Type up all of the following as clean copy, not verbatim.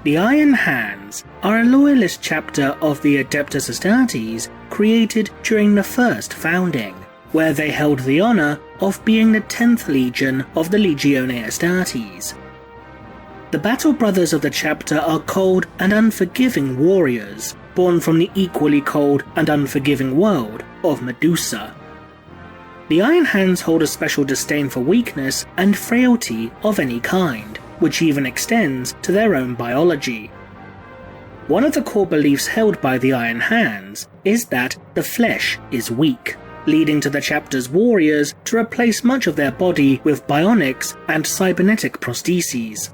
The Iron Hands are a loyalist chapter of the Adeptus Astartes created during the first founding, where they held the honour of being the 10th Legion of the Legione Astartes. The Battle Brothers of the chapter are cold and unforgiving warriors, born from the equally cold and unforgiving world of Medusa. The Iron Hands hold a special disdain for weakness and frailty of any kind, which even extends to their own biology. One of the core beliefs held by the Iron Hands is that the flesh is weak, leading to the chapter's warriors to replace much of their body with bionics and cybernetic prostheses.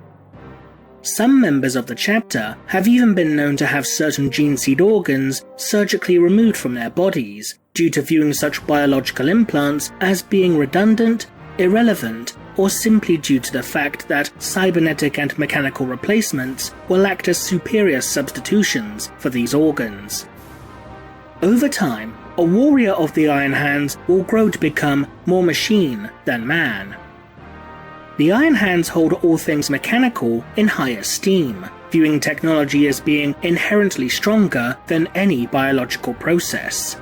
Some members of the chapter have even been known to have certain gene seed organs surgically removed from their bodies, due to viewing such biological implants as being redundant, irrelevant, or simply due to the fact that cybernetic and mechanical replacements will act as superior substitutions for these organs. Over time, a warrior of the Iron Hands will grow to become more machine than man. The Iron Hands hold all things mechanical in high esteem, viewing technology as being inherently stronger than any biological process.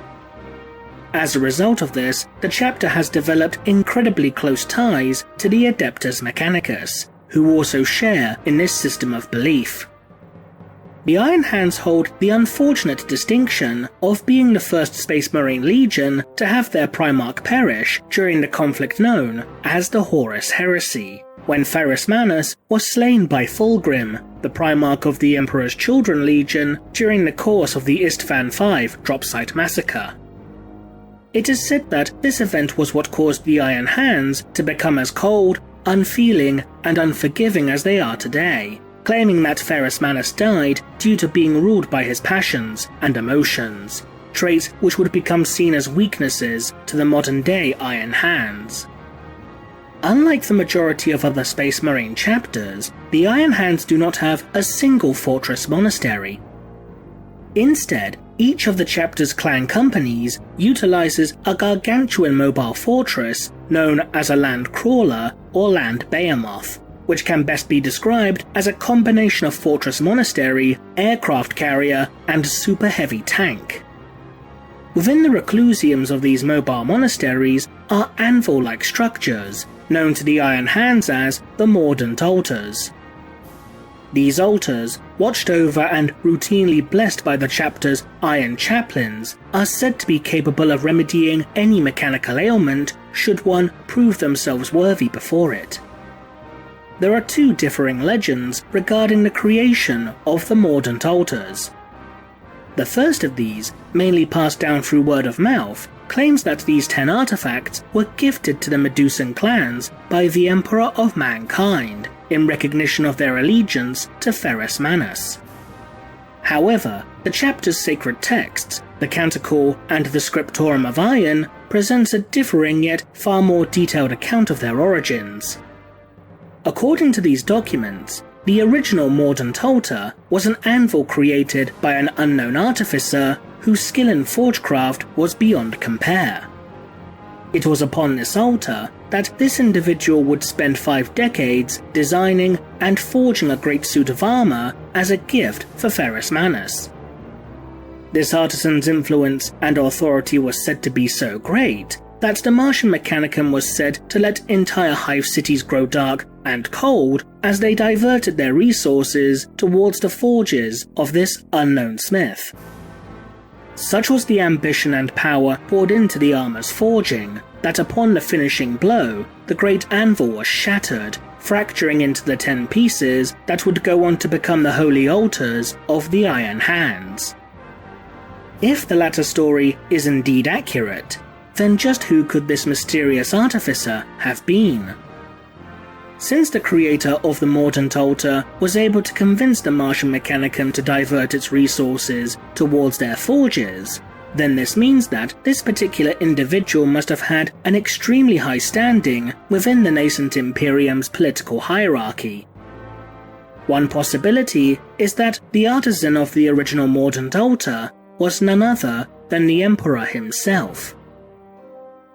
As a result of this, the chapter has developed incredibly close ties to the Adeptus Mechanicus, who also share in this system of belief. The Iron Hands hold the unfortunate distinction of being the first Space Marine Legion to have their Primarch perish during the conflict known as the Horus Heresy, when Ferrus Manus was slain by Fulgrim, the Primarch of the Emperor's Children Legion, during the course of the Istvan V Dropsite Massacre. It is said that this event was what caused the Iron Hands to become as cold, unfeeling, and unforgiving as they are today, claiming that Ferrus Manus died due to being ruled by his passions and emotions, traits which would become seen as weaknesses to the modern-day Iron Hands. Unlike the majority of other Space Marine chapters, the Iron Hands do not have a single fortress monastery. Instead, each of the chapter's clan companies utilizes a gargantuan mobile fortress known as a land crawler or land behemoth, which can best be described as a combination of fortress monastery, aircraft carrier, and super heavy tank. Within the reclusiums of these mobile monasteries are anvil-like structures, known to the Iron Hands as the Mordant Altars. These altars, watched over and routinely blessed by the chapter's Iron Chaplains, are said to be capable of remedying any mechanical ailment should one prove themselves worthy before it. There are two differing legends regarding the creation of the Mordant Altars. The first of these, mainly passed down through word of mouth, claims that these 10 artifacts were gifted to the Medusan clans by the Emperor of Mankind, in recognition of their allegiance to Ferrus Manus. However, the chapter's sacred texts, the Canticle and the Scriptorum of Iron, presents a differing yet far more detailed account of their origins. According to these documents, the original Mordant Altar was an anvil created by an unknown artificer whose skill in forgecraft was beyond compare. It was upon this altar that this individual would spend 5 decades designing and forging a great suit of armor as a gift for Ferrus Manus. This artisan's influence and authority was said to be so great that the Martian Mechanicum was said to let entire hive cities grow dark and cold as they diverted their resources towards the forges of this unknown smith. Such was the ambition and power poured into the armor's forging, that upon the finishing blow, the great anvil was shattered, fracturing into the 10 pieces that would go on to become the holy altars of the Iron Hands. If the latter story is indeed accurate, then just who could this mysterious artificer have been? Since the creator of the Mordant Altar was able to convince the Martian Mechanicum to divert its resources towards their forges, then this means that this particular individual must have had an extremely high standing within the nascent Imperium's political hierarchy. One possibility is that the artisan of the original Mordant Altar was none other than the Emperor himself.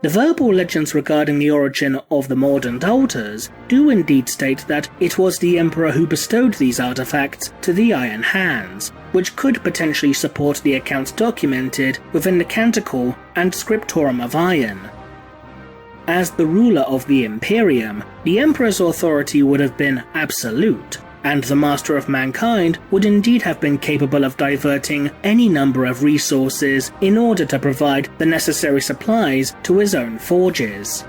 The verbal legends regarding the origin of the Mordant Altars do indeed state that it was the Emperor who bestowed these artifacts to the Iron Hands, which could potentially support the accounts documented within the Canticle and Scriptorum of Iron. As the ruler of the Imperium, the Emperor's authority would have been absolute, and the Master of Mankind would indeed have been capable of diverting any number of resources in order to provide the necessary supplies to his own forges.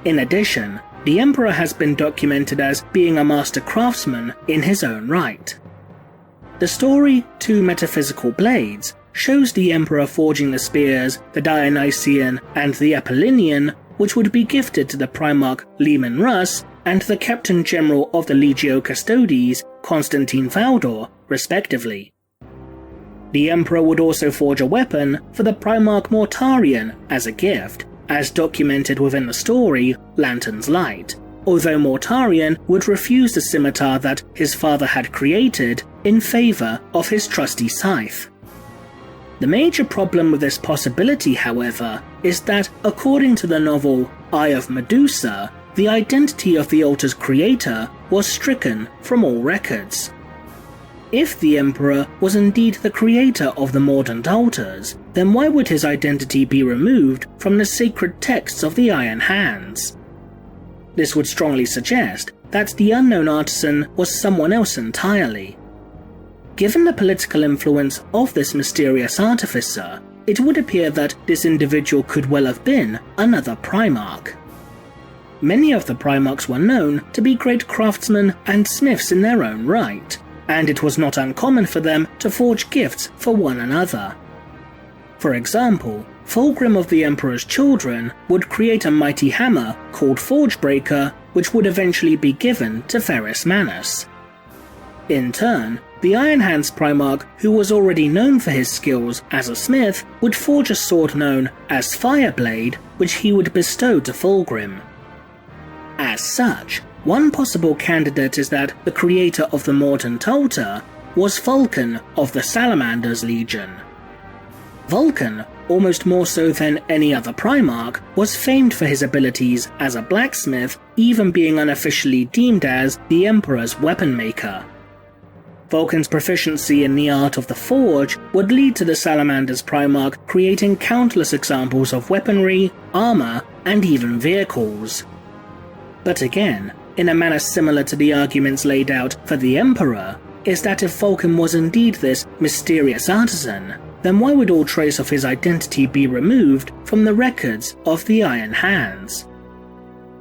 In addition, the Emperor has been documented as being a master craftsman in his own right. The story, Two Metaphysical Blades, shows the Emperor forging the spears, the Dionysian and the Apollinian, which would be gifted to the Primarch Leman Russ and the Captain General of the Legio Custodes, Constantine Valdor, respectively. The Emperor would also forge a weapon for the Primarch Mortarion as a gift, as documented within the story Lantern's Light, although Mortarion would refuse the scimitar that his father had created in favour of his trusty scythe. The major problem with this possibility, however, is that, according to the novel Eye of Medusa, the identity of the altar's creator was stricken from all records. If the Emperor was indeed the creator of the Mordant Altars, then why would his identity be removed from the sacred texts of the Iron Hands? This would strongly suggest that the unknown artisan was someone else entirely. Given the political influence of this mysterious artificer, it would appear that this individual could well have been another Primarch. Many of the Primarchs were known to be great craftsmen and smiths in their own right, and it was not uncommon for them to forge gifts for one another. For example, Fulgrim of the Emperor's Children would create a mighty hammer called Forgebreaker, which would eventually be given to Ferrus Manus. In turn, the Iron Hands Primarch, who was already known for his skills as a smith, would forge a sword known as Fireblade, which he would bestow to Fulgrim. As such, one possible candidate is that the creator of the Mordant Altar was Vulcan of the Salamander's Legion. Vulcan, almost more so than any other Primarch, was famed for his abilities as a blacksmith, even being unofficially deemed as the Emperor's weapon maker. Vulcan's proficiency in the art of the forge would lead to the Salamander's Primarch creating countless examples of weaponry, armor, and even vehicles. But again, in a manner similar to the arguments laid out for the Emperor, is that if Vulcan was indeed this mysterious artisan, then why would all trace of his identity be removed from the records of the Iron Hands?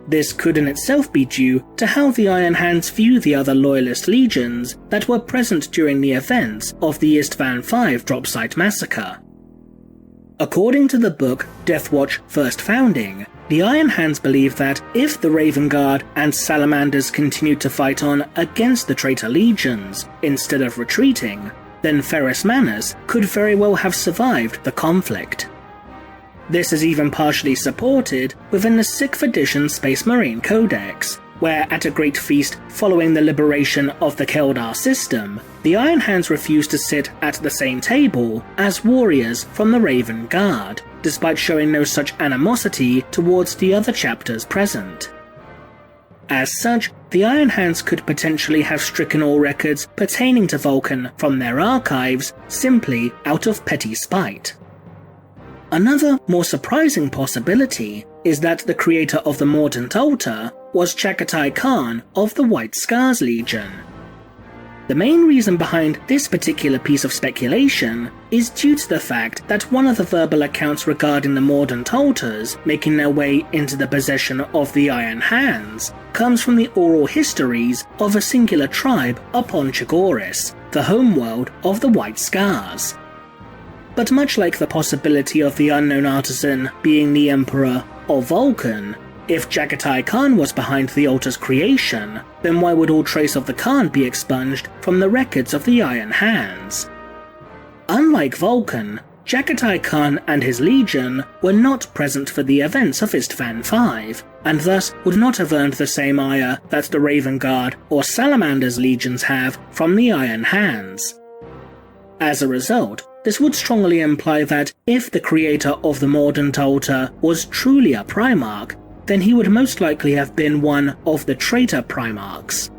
This could in itself be due to how the Iron Hands view the other loyalist legions that were present during the events of the Istvan V Dropsite Massacre. According to the book Deathwatch First Founding, the Iron Hands believe that if the Raven Guard and Salamanders continued to fight on against the traitor legions instead of retreating, then Ferrus Manus could very well have survived the conflict. This is even partially supported within the 6th edition Space Marine Codex, where at a great feast following the liberation of the Keldar system, the Iron Hands refused to sit at the same table as warriors from the Raven Guard, despite showing no such animosity towards the other chapters present. As such, the Iron Hands could potentially have stricken all records pertaining to Vulcan from their archives simply out of petty spite. Another, more surprising possibility is that the creator of the Mordant Altar was Chagatai Khan of the White Scars Legion. The main reason behind this particular piece of speculation is due to the fact that one of the verbal accounts regarding the Mordant Altars making their way into the possession of the Iron Hands comes from the oral histories of a singular tribe upon Chagoris, the homeworld of the White Scars. But much like the possibility of the unknown artisan being the Emperor or Vulcan, if Chagatai Khan was behind the altar's creation, then why would all trace of the Khan be expunged from the records of the Iron Hands? Unlike Vulcan, Chagatai Khan and his legion were not present for the events of Istvan V, and thus would not have earned the same ire that the Raven Guard or Salamander's legions have from the Iron Hands. As a result, this would strongly imply that if the creator of the Mordant Altar was truly a Primarch, then he would most likely have been one of the traitor Primarchs.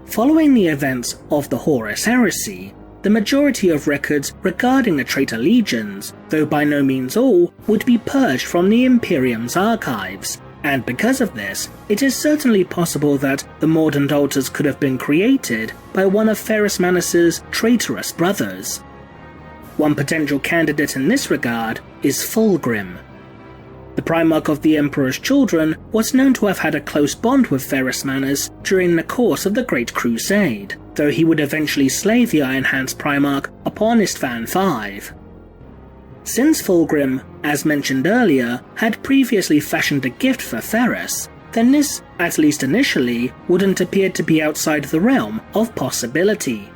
Following the events of the Horus Heresy, the majority of records regarding the traitor legions, though by no means all, would be purged from the Imperium's archives, and because of this, it is certainly possible that the Mordant Altars could have been created by one of Ferrus Manus's traitorous brothers. One potential candidate in this regard is Fulgrim. The Primarch of the Emperor's Children was known to have had a close bond with Ferrus Manus during the course of the Great Crusade, though he would eventually slay the Iron Hands Primarch upon Istvan V. Since Fulgrim, as mentioned earlier, had previously fashioned a gift for Ferrus, then this, at least initially, wouldn't appear to be outside the realm of possibility.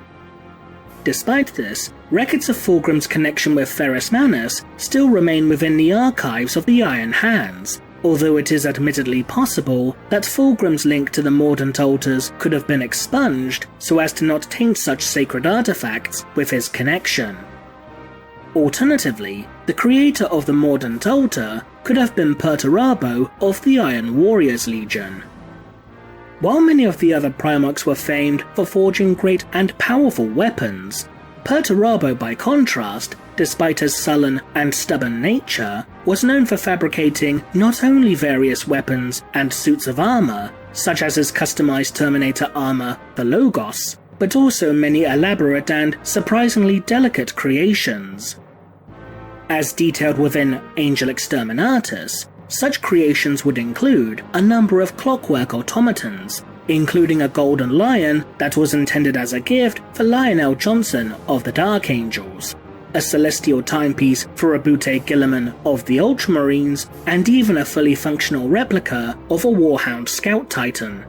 Despite this, records of Fulgrim's connection with Ferrus Manus still remain within the archives of the Iron Hands, although it is admittedly possible that Fulgrim's link to the Mordant Altars could have been expunged so as to not taint such sacred artifacts with his connection. Alternatively, the creator of the Mordant Altar could have been Perturabo of the Iron Warriors Legion. While many of the other Primarchs were famed for forging great and powerful weapons, Perturabo, by contrast, despite his sullen and stubborn nature, was known for fabricating not only various weapons and suits of armor, such as his customized Terminator armor, the Logos, but also many elaborate and surprisingly delicate creations. As detailed within Angel Exterminatus, such creations would include a number of clockwork automatons, including a golden lion that was intended as a gift for Lionel Johnson of the Dark Angels, a celestial timepiece for Abute Gilliman of the Ultramarines, and even a fully functional replica of a Warhound Scout Titan.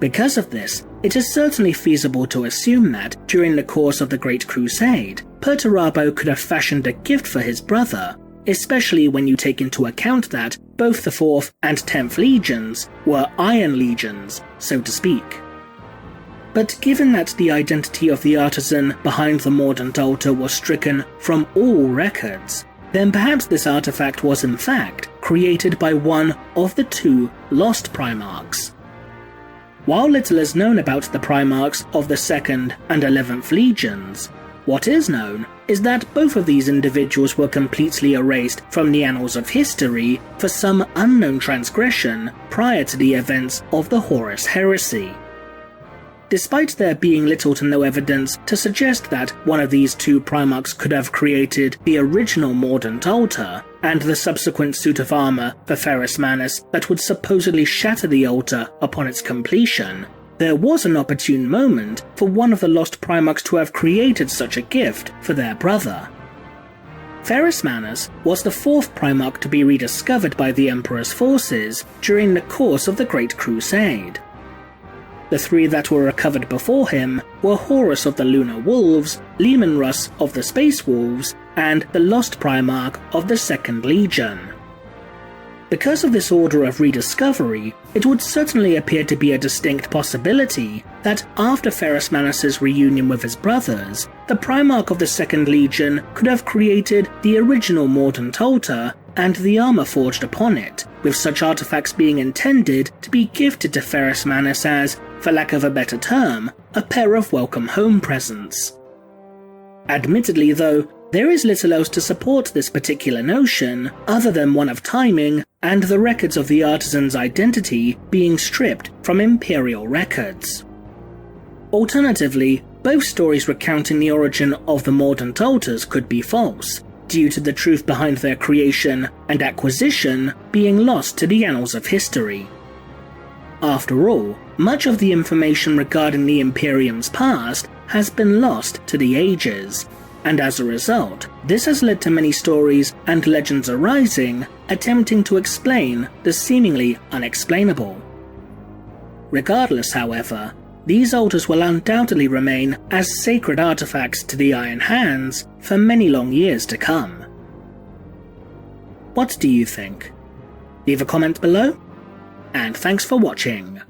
Because of this, it is certainly feasible to assume that, during the course of the Great Crusade, Perturabo could have fashioned a gift for his brother, especially when you take into account that both the 4th and 10th Legions were Iron Legions, so to speak. But given that the identity of the artisan behind the Mordant Altar was stricken from all records, then perhaps this artifact was in fact created by one of the two Lost Primarchs. While little is known about the Primarchs of the 2nd and 11th Legions, what is known is that both of these individuals were completely erased from the annals of history for some unknown transgression prior to the events of the Horus Heresy. Despite there being little to no evidence to suggest that one of these two Primarchs could have created the original Mordant Altar, and the subsequent suit of armor for Ferrus Manus that would supposedly shatter the altar upon its completion, there was an opportune moment for one of the Lost Primarchs to have created such a gift for their brother. Ferrus Manus was the 4th Primarch to be rediscovered by the Emperor's forces during the course of the Great Crusade. The 3 that were recovered before him were Horus of the Lunar Wolves, Lemanrus of the Space Wolves, and the Lost Primarch of the 2nd Legion. Because of this order of rediscovery, it would certainly appear to be a distinct possibility that after Ferrus Manus's reunion with his brothers, the Primarch of the 2nd Legion could have created the original Mordant Altar and the armor forged upon it, with such artifacts being intended to be gifted to Ferrus Manus as, for lack of a better term, a pair of welcome home presents. Admittedly though, there is little else to support this particular notion other than one of timing and the records of the artisan's identity being stripped from Imperial records. Alternatively, both stories recounting the origin of the Mordant Altars could be false, due to the truth behind their creation and acquisition being lost to the annals of history. After all, much of the information regarding the Imperium's past has been lost to the ages, and as a result, this has led to many stories and legends arising attempting to explain the seemingly unexplainable. Regardless, however, these altars will undoubtedly remain as sacred artifacts to the Iron Hands for many long years to come. What do you think? Leave a comment below, and thanks for watching.